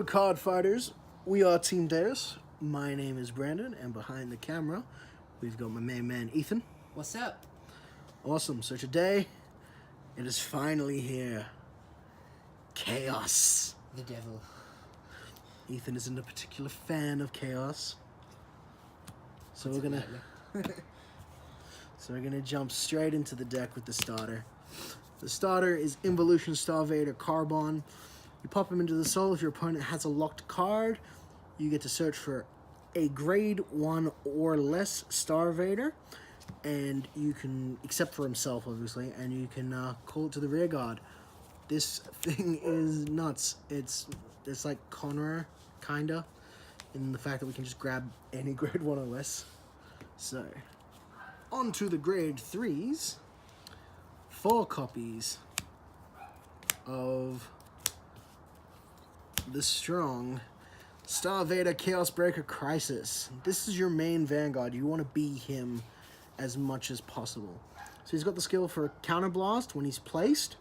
Hello, card fighters. We are Team Deus. My name is Brandon, and behind the camera, we've got my main man, Ethan. What's up? Awesome. So today, it is finally here. Chaos. The devil. Ethan isn't a particular fan of chaos. So we're gonna jump straight into the deck with the starter. The starter is Involution Star Vader Carbon. You pop him into the soul. If your opponent has a locked card, you get to search for a grade 1 or less Star Vader, and you can, except for himself obviously, and you can call it to the rear guard. This thing is nuts. It's like Conra, kinda, in the fact that we can just grab any grade 1 or less. So, on to the grade 3s. 4 copies of the strong Star Vader Chaos Breaker Crisis. This is your main Vanguard. You want to be him as much as possible. So he's got the skill for Counter Blast when he's placed,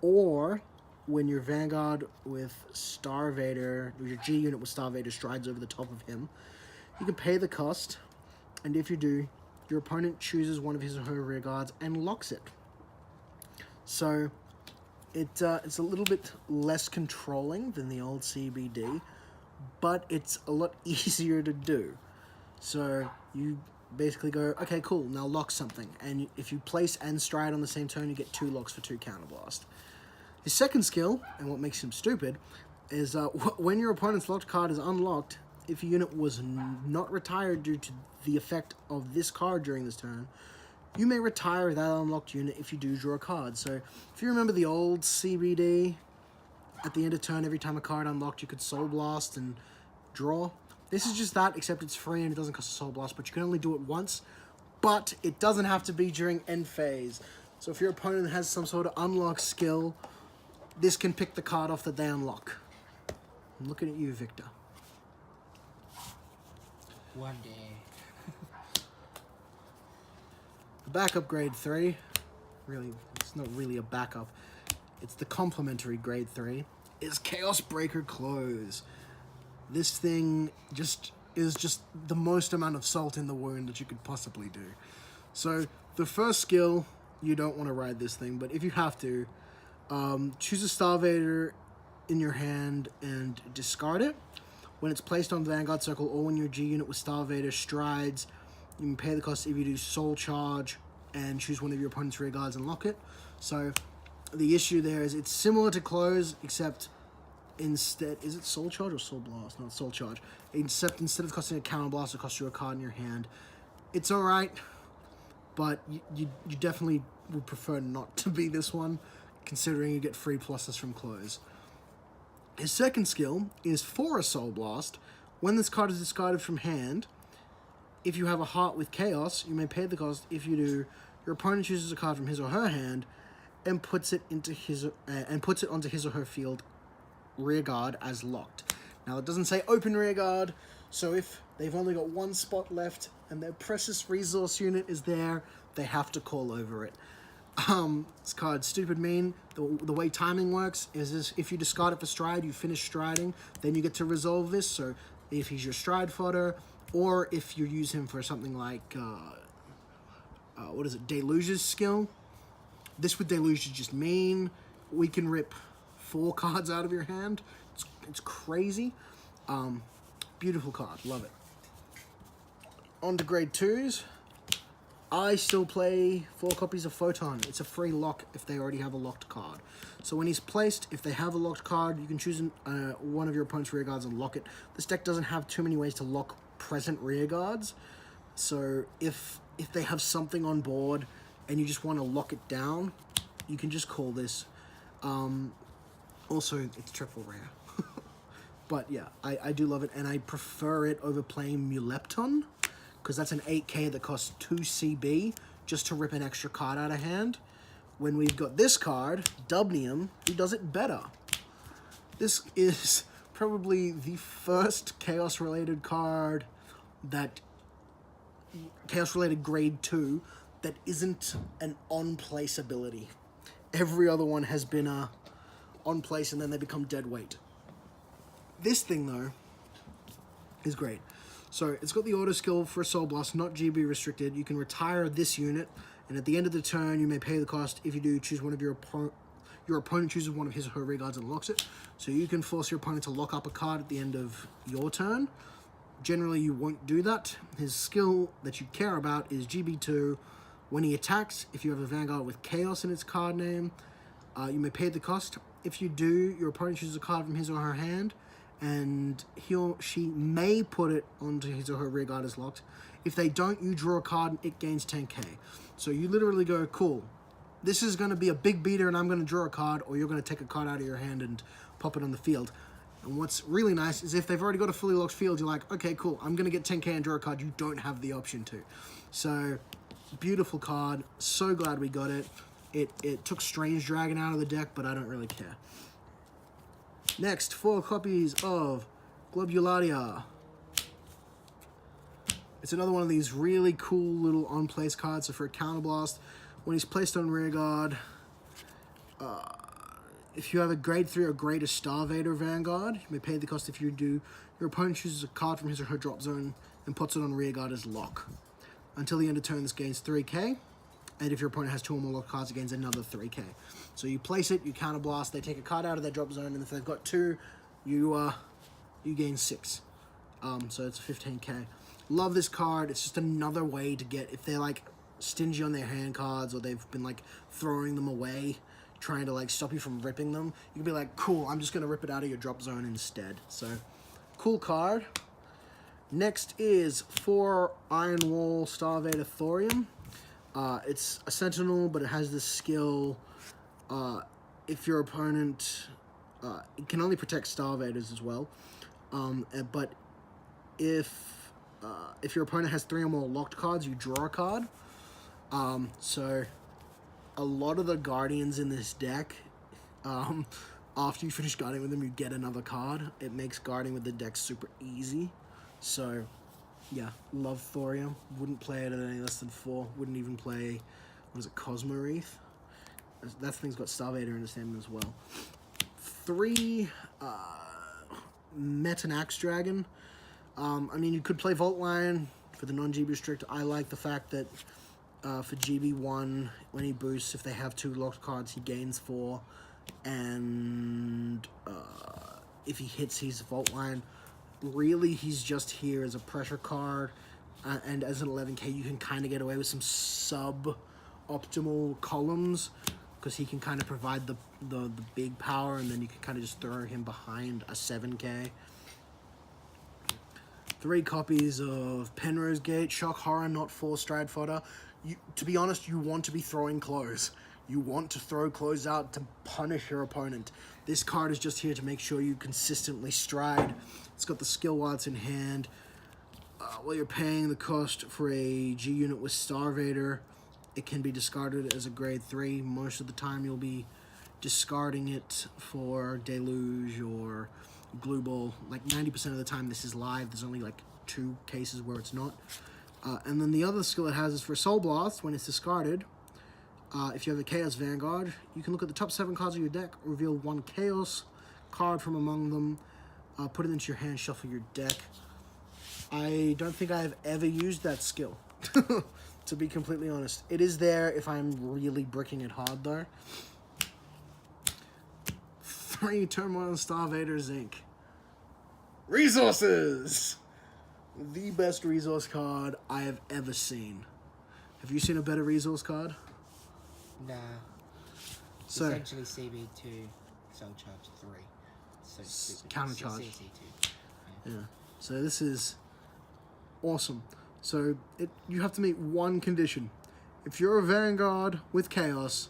or when your Vanguard with Star Vader, or your G unit with Star Vader strides over the top of him. You can pay the cost, and if you do, your opponent chooses one of his or her rear guards and locks it. So it's a little bit less controlling than the old CBD, but it's a lot easier to do. So you basically go, okay, cool, now lock something. And if you place and stride on the same turn, you get 2 locks for 2 counterblast. His second skill, and what makes him stupid, is when your opponent's locked card is unlocked, if a unit was not retired due to the effect of this card during this turn, you may retire that unlocked unit if you do draw a card. So if you remember the old CBD, at the end of turn, every time a card unlocked, you could Soul Blast and draw. This is just that, except it's free and it doesn't cost a Soul Blast, but you can only do it once. But it doesn't have to be during end phase. So if your opponent has some sort of unlock skill, this can pick the card off that they unlock. I'm looking at you, Victor. One day. The backup grade 3, really, it's not really a backup. It's the complementary grade 3, is Chaos Breaker Close. This thing is just the most amount of salt in the wound that you could possibly do. So the first skill, you don't want to ride this thing, but if you have to, choose a Star Vader in your hand and discard it. When it's placed on Vanguard Circle, or when your G unit with Star Vader strides, you can pay the cost if you do Soul Charge and choose one of your opponent's rear guards and lock it. So the issue there is it's similar to Close, except instead, is it Soul Charge or Soul Blast? No, it's Soul Charge. Except instead of costing a Counter Blast, it costs you a card in your hand. It's alright, but you definitely would prefer not to be this one, considering you get free pluses from Close. His second skill is for a Soul Blast. When this card is discarded from hand, if you have a heart with Chaos, you may pay the cost. If you do, your opponent chooses a card from his or her hand and puts it onto his or her field rear guard as locked. Now it doesn't say open rear guard, so if they've only got 1 spot left and their precious resource unit is there, they have to call over it. This card's stupid mean. The way timing works is if you discard it for stride, you finish striding, then you get to resolve this. So if he's your stride fodder, or if you use him for something like, what is it, Deluge's skill. This with Deluge is just mean. We can rip 4 cards out of your hand. It's crazy. Beautiful card, love it. On to grade 2s. I still play 4 copies of Photon. It's a free lock if they already have a locked card. So when he's placed, if they have a locked card, you can choose one of your opponent's rear guards and lock it. This deck doesn't have too many ways to lock present rear guards. So if they have something on board and you just want to lock it down, you can just call this. Also, it's triple rare. But yeah, I do love it, and I prefer it over playing Mulepton, because that's an 8k that costs 2 CB just to rip an extra card out of hand. When we've got this card, Dubnium, who does it better. This is probably the first Chaos-related card that... Chaos-related grade 2 that isn't an on-place ability. Every other one has been a on-place and then they become dead weight. This thing, though, is great. So it's got the auto skill for a Soul Blast, not GB restricted. You can retire this unit, and at the end of the turn, you may pay the cost. If you do, choose one of your opponent chooses one of his or her rear guards and locks it. So you can force your opponent to lock up a card at the end of your turn. Generally, you won't do that. His skill that you care about is GB2. When he attacks, if you have a Vanguard with Chaos in its card name, you may pay the cost. If you do, your opponent chooses a card from his or her hand, and he or she may put it onto his or her rear guard as locked. If they don't, you draw a card and it gains 10k. So you literally go, cool, this is going to be a big beater and I'm going to draw a card, or you're going to take a card out of your hand and pop it on the field. And what's really nice is if they've already got a fully locked field, you're like, okay, cool, I'm going to get 10k and draw a card. You don't have the option to. So, beautiful card. So glad we got it. It took Strange Dragon out of the deck, but I don't really care. Next, 4 copies of Globularia. It's another one of these really cool little on-place cards. So for a counterblast, when he's placed on rearguard, if you have a grade 3 or greater Starvader Vanguard, you may pay the cost. If you do, your opponent chooses a card from his or her drop zone and puts it on rearguard as lock. Until the end of turn, this gains 3k. And if your opponent has 2 or more locked cards, it gains another 3k. So you place it, you counterblast, they take a card out of their drop zone, and if they've got 2, you gain 6. So it's 15k. Love this card. It's just another way to get, if they're like stingy on their hand cards, or they've been like throwing them away, trying to like stop you from ripping them, you can be like, cool, I'm just gonna rip it out of your drop zone instead. So cool card. Next is 4 Iron Wall Starvader Thorium. It's a Sentinel, but it has this skill. If your opponent, it can only protect Starvaders as well. But if your opponent has 3 or more locked cards, you draw a card. So a lot of the Guardians in this deck, after you finish guarding with them, you get another card. It makes guarding with the deck super easy. So yeah, love Thorium. Wouldn't play it at any less than 4. Wouldn't even play, what is it, Cosmo Wreath? That thing's got Starvader in its name as well. 3 Metanax Dragon. I mean, you could play Vault Lion for the non-GB restrict. I like the fact that for GB1, when he boosts, if they have 2 locked cards, he gains 4. And if he hits his Vault Lion, really he's just here as a pressure card. And as an 11k, you can kind of get away with some sub-optimal columns, because he can kind of provide the big power, and then you can kind of just throw him behind a 7k. 3 copies of Penrose Gate, Shock Horror, not 4 Stride Fodder. To be honest, you want to be throwing clothes. You want to throw clothes out to punish your opponent. This card is just here to make sure you consistently stride. It's got the skill while it's in hand. While you're paying the cost for a G unit with Starvader, it can be discarded as a grade 3. Most of the time you'll be discarding it for Deluge or Glue Ball. Like 90% of the time this is live. There's only like 2 cases where it's not. And then the other skill it has is for Soul Blast. When it's discarded, if you have a Chaos Vanguard, you can look at the top 7 cards of your deck, reveal 1 Chaos card from among them, put it into your hand, shuffle your deck. I don't think I've ever used that skill, to be completely honest. It is there if I'm really bricking it hard, though. 3 Turmoil Starvader Zinc. Resources! The best resource card I have ever seen. Have you seen a better resource card? Nah. So, essentially CB2, Soul Charge 3. So counter charge. CC2. Yeah. So this is awesome. So you have to meet one condition. If you're a Vanguard with Chaos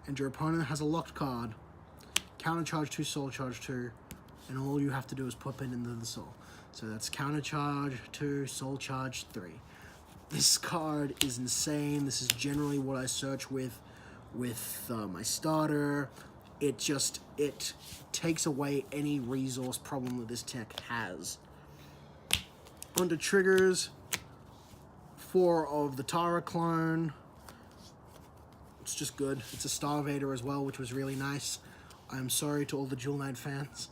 and your opponent has a locked card, counter charge 2, Soul Charge 2, and all you have to do is pop it into the Soul. So that's counter charge 2, Soul Charge 3. This card is insane. This is generally what I search with my starter. It takes away any resource problem that this tech has. Onto triggers. 4 of the Tara clone. It's just good. It's a Starvader as well, which was really nice. I'm sorry to all the Jewel Knight fans.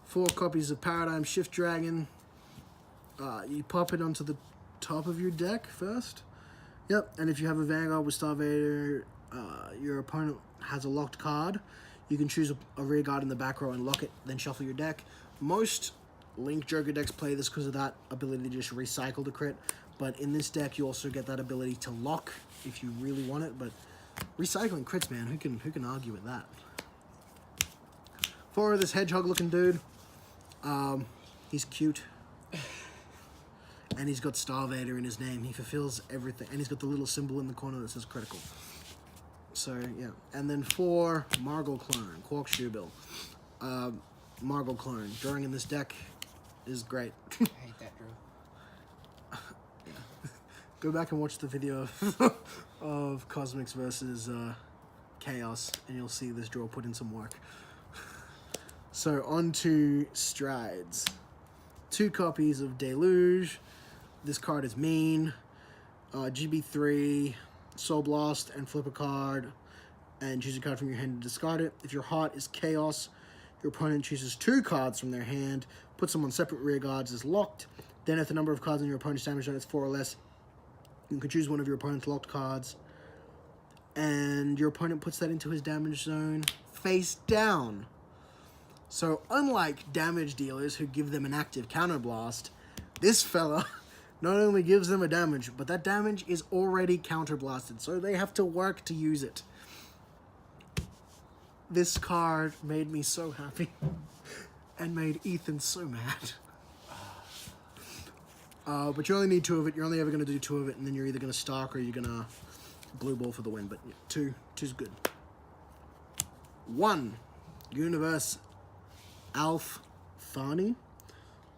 Four copies of Paradigm Shift Dragon. You pop it onto the top of your deck first. Yep, and if you have a Vanguard with Star Vader, your opponent has a locked card. You can choose a rear guard in the back row and lock it, then shuffle your deck. Most Link Joker decks play this because of that ability to just recycle the crit. But in this deck, you also get that ability to lock if you really want it. But recycling crits, man, who can argue with that? For this hedgehog-looking dude, he's cute. And he's got Star Vader in his name. He fulfills everything. And he's got the little symbol in the corner that says critical. So, yeah. And then for Margot Clone, Quark Shoebill. Margot Clone. Drawing in this deck is great. I hate that draw. Yeah. Go back and watch the video of Cosmics versus Chaos, and you'll see this draw put in some work. So, on to Strides. 2 copies of Deluge. This card is mean. GB3, Soul Blast, and flip a card, and choose a card from your hand to discard it. If your heart is Chaos, your opponent chooses 2 cards from their hand, puts them on separate rear guards as locked. Then if the number of cards in your opponent's damage zone is 4 or less, you can choose one of your opponent's locked cards, and your opponent puts that into his damage zone face down. So unlike damage dealers who give them an active counterblast, this fella not only gives them a damage, but that damage is already counterblasted, so they have to work to use it. This card made me so happy and made Ethan so mad. But you only need 2 of it. You're only ever going to do 2 of it, and then you're either going to Stark or you're going to Blue Ball for the win. But yeah, 2's good. 1. Universe Alf Thani.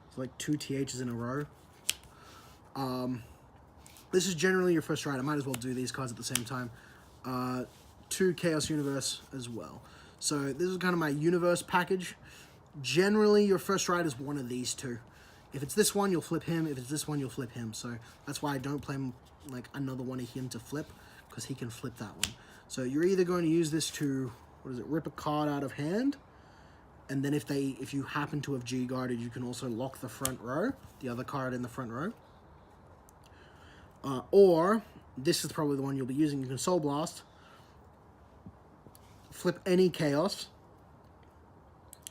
It's like 2 THs in a row. This is generally your first ride. I might as well do these cards at the same time. 2 Chaos Universe as well. So this is kind of my Universe package. Generally, your first ride is one of these 2. If it's this one, you'll flip him. If it's this one, you'll flip him. So that's why I don't play like another one of him to flip, because he can flip that one. So you're either going to use this to, rip a card out of hand, and then if you happen to have G-guarded, you can also lock the front row, the other card in the front row. Or, this is probably the one you'll be using, you can Soul Blast, flip any Chaos,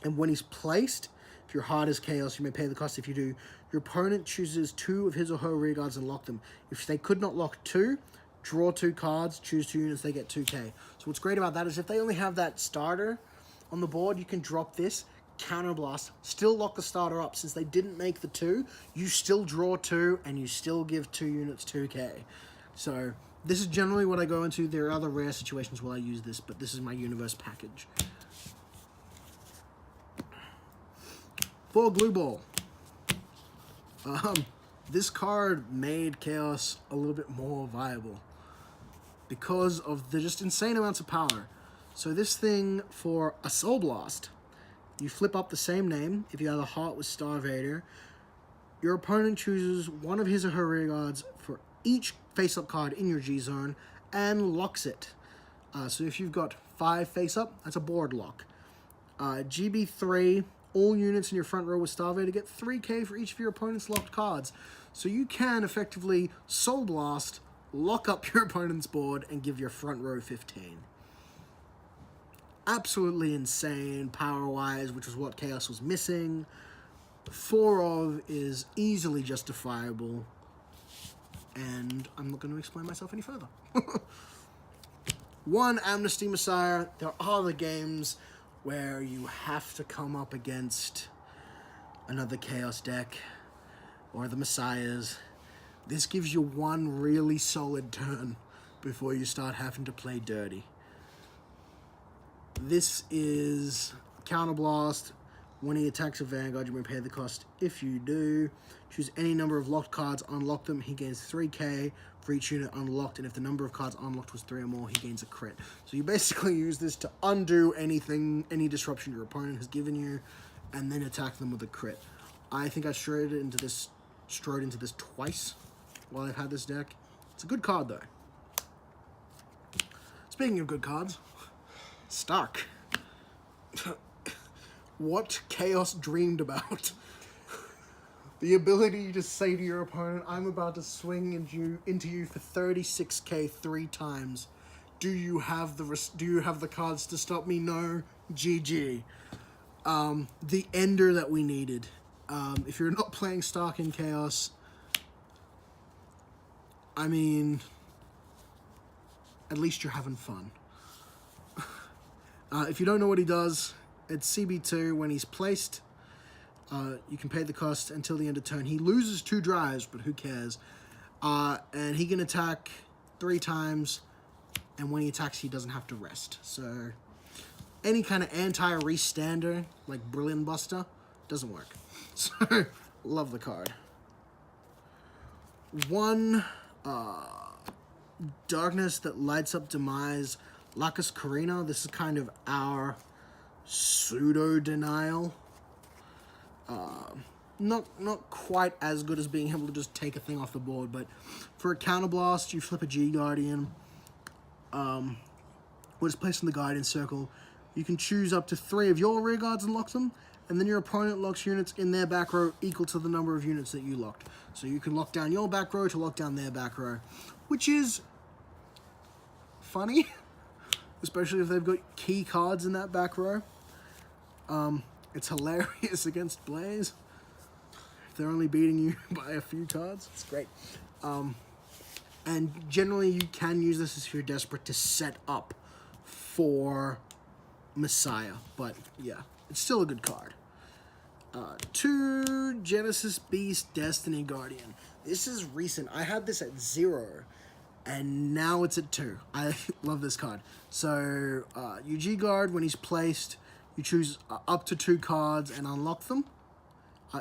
and when he's placed, if your heart is Chaos, you may pay the cost. If you do, your opponent chooses 2 of his or her rear guards and lock them. If they could not lock 2, draw 2 cards, choose 2 units, they get 2k. So what's great about that is if they only have that starter on the board, you can drop this, counterblast, still lock the starter up. Since they didn't make the 2, you still draw 2, and you still give 2 units 2k. So this is generally what I go into. There are other rare situations where I use this, but this is my Universe package. For Glue Ball. This card made Chaos a little bit more viable because of the just insane amounts of power. So this thing, for a Soul Blast, you flip up the same name. If you have a heart with Star Vader, your opponent chooses one of his or her rear guards for each face-up card in your G-zone and locks it. So if you've got 5 face-up, that's a board lock. GB3, all units in your front row with Star Vader get 3k for each of your opponent's locked cards. So you can effectively Soul Blast, lock up your opponent's board, and give your front row 15. Absolutely insane power-wise, which was what Chaos was missing. 4 of is easily justifiable, and I'm not going to explain myself any further. 1, Amnesty Messiah. There are the games where you have to come up against another Chaos deck, or the Messiahs. This gives you 1 really solid turn before you start having to play dirty. This is Counterblast. When he attacks a Vanguard, you may pay the cost. If you do, choose any number of locked cards, unlock them. He gains 3k for each unit unlocked, and if the number of cards unlocked was 3 or more, he gains a crit. So you basically use this to undo anything, any disruption your opponent has given you, and then attack them with a crit. I think I strode into this twice while I've had this deck. It's a good card, though. Speaking of good cards, Stark. What Chaos dreamed about. The ability to say to your opponent, I'm about to swing into you for 36k 3 times. Do you have the cards to stop me? No. GG. The ender that we needed. If you're not playing Stark in Chaos, I mean, at least you're having fun. If you don't know what he does, it's CB2 when he's placed. You can pay the cost until the end of turn. He loses 2 drives, but who cares? And he can attack 3 times, and when he attacks, he doesn't have to rest. So any kind of anti-restander, like Brilliant Buster, doesn't work. So, love the card. 1, Darkness that lights up Demise, Lacus Carina. This is kind of our pseudo-denial. Not quite as good as being able to just take a thing off the board, but for a counterblast, you flip a G Guardian. When it's placed in the Guardian Circle, you can choose up to 3 of your rear guards and lock them, and then your opponent locks units in their back row equal to the number of units that you locked. So you can lock down your back row to lock down their back row, which is funny, especially if they've got key cards in that back row. It's hilarious against Blaze. If they're only beating you by a few cards, it's great. And generally you can use this if you're desperate to set up for Messiah. But yeah, it's still a good card. 2, Genesis Beast Destiny Guardian. This is recent. I had this at 0. And now it's at 2. I love this card. So, UG Guard, when he's placed, you choose up to 2 cards and unlock them.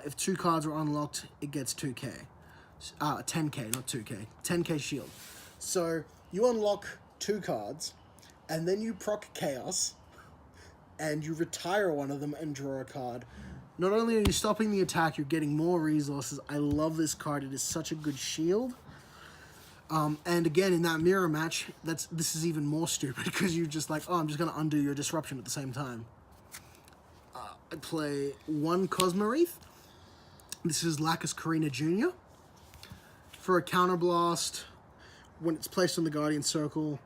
If 2 cards are unlocked, it gets 2k. 10k, not 2k. 10k shield. So, you unlock 2 cards, and then you proc Chaos, and you retire one of them and draw a card. Not only are you stopping the attack, you're getting more resources. I love this card. It is such a good shield. And again, in that mirror match, this is even more stupid because you're just like, oh, I'm just going to undo your disruption at the same time. I play 1 Cosmoreth. This is Lacus Carina Jr. For a counterblast, when it's placed on the Guardian Circle,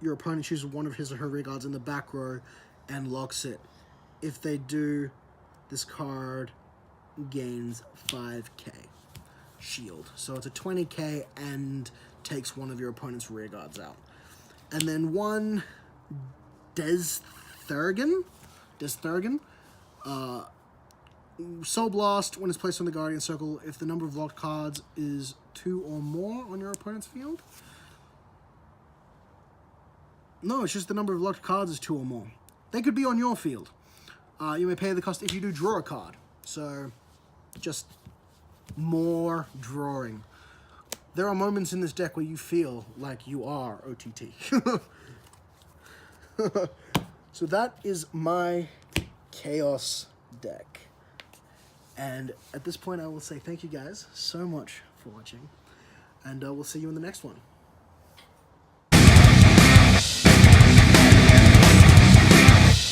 your opponent chooses one of his or her rear guards in the back row and locks it. If they do, this card gains 5k shield. So it's a 20k and takes one of your opponent's rear guards out. And then 1 Desthurgan. Soul Blast, when it's placed on the Guardian Circle, if the number of locked cards is 2 or more on your opponent's field. No, it's just the number of locked cards is 2 or more. They could be on your field. You may pay the cost if you do draw a card. So, just more drawing. There are moments in this deck where you feel like you are OTT. So that is my Chaos deck. And at this point, I will say thank you guys so much for watching. And we'll see you in the next one.